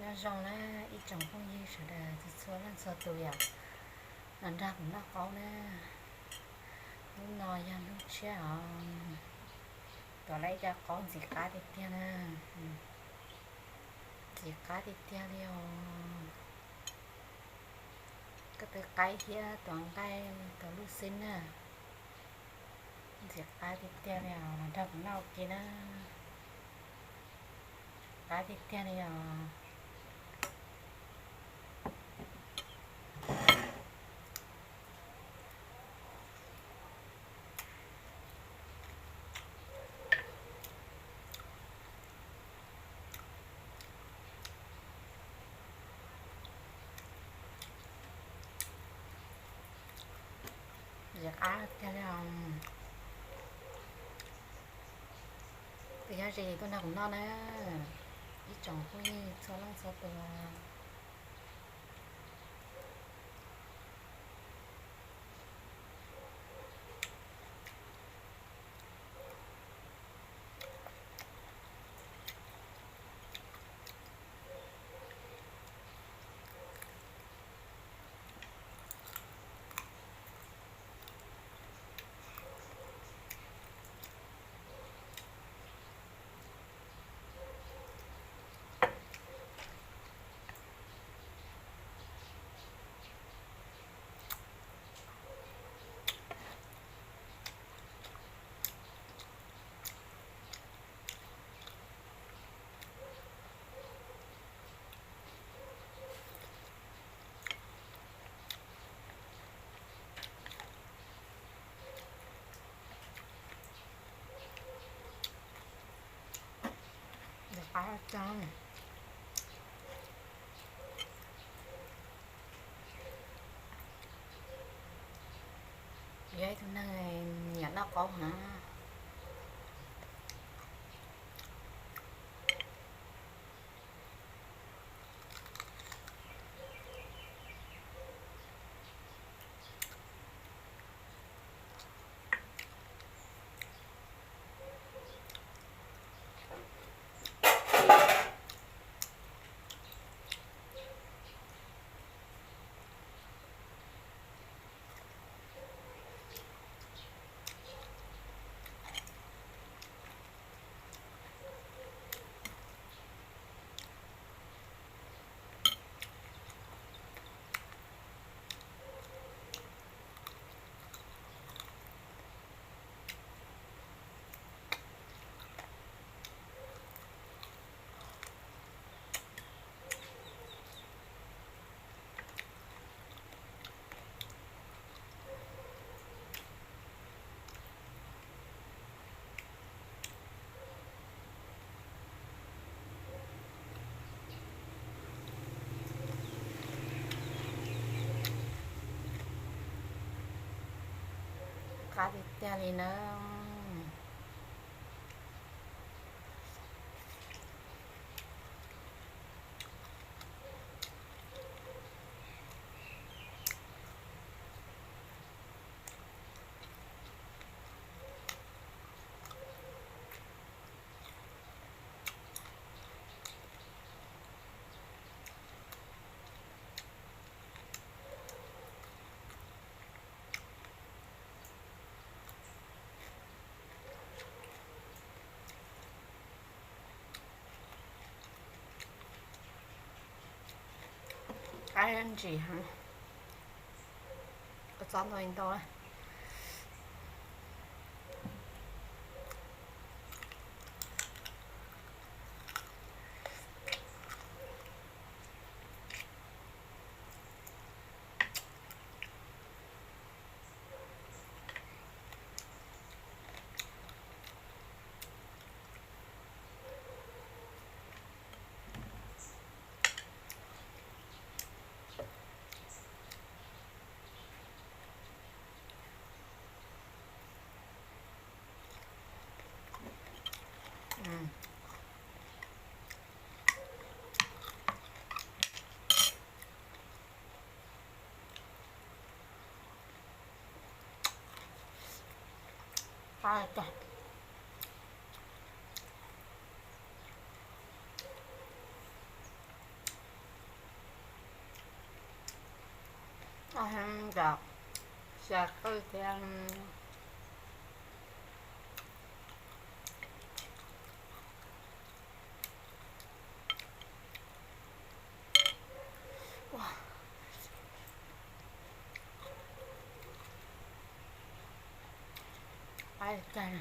nó rong nó ít trồng không gì sợ là số lần số tuổi à nó ra cũng nó có nè nó nói ra nó chưa tôi lấy ra có gì cá thì tiền nè gì cá thì tiền đi cái từ cái kia toàn cái tôi lúc xin nè gì cá thì tiền đi nó ra cũng nó kia nè cá thì tiền đi giờ cá tiền đi bây giờ gì tôi nào cũng no nè ít trồng không gì số lần số tuổi giờ cá trắng vậy thôi này nhận nó có hả cá thì tiền đi nữa cái ăn gì hả có chọn rồi thôi cá 자, 시작할 때, 일단,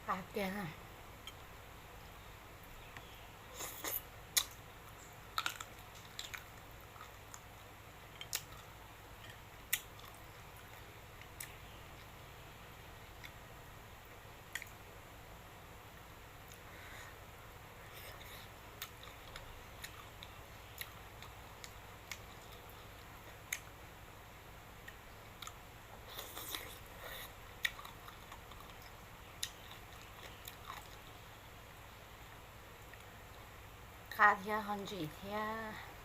갈게요. 가디야 헌주이티야.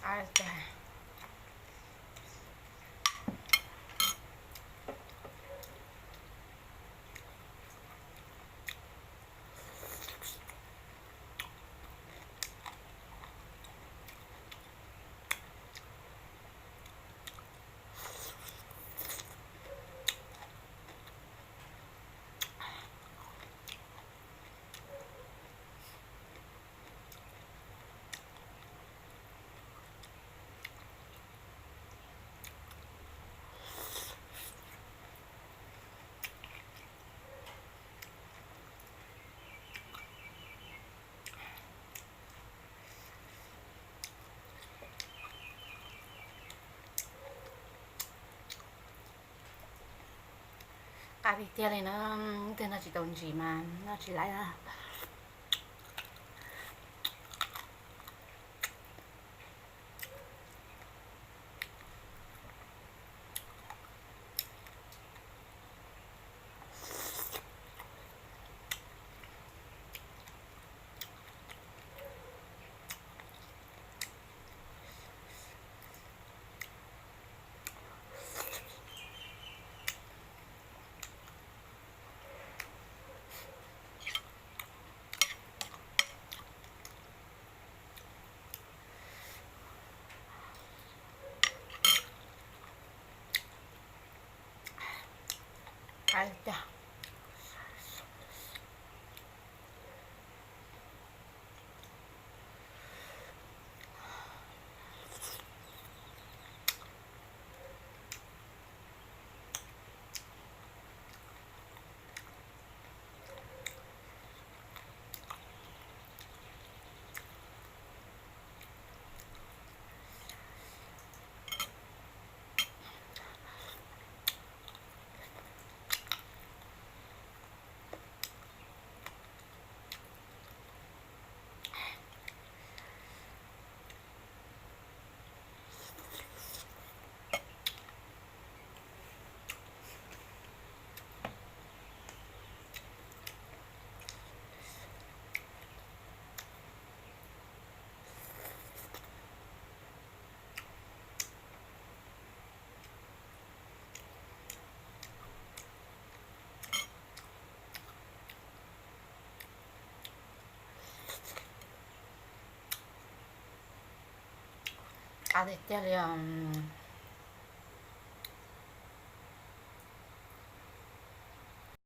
알았어. Cà vịt tia này nó chỉ tồn chỉ mà nó chỉ lại là 알다. 아들 때려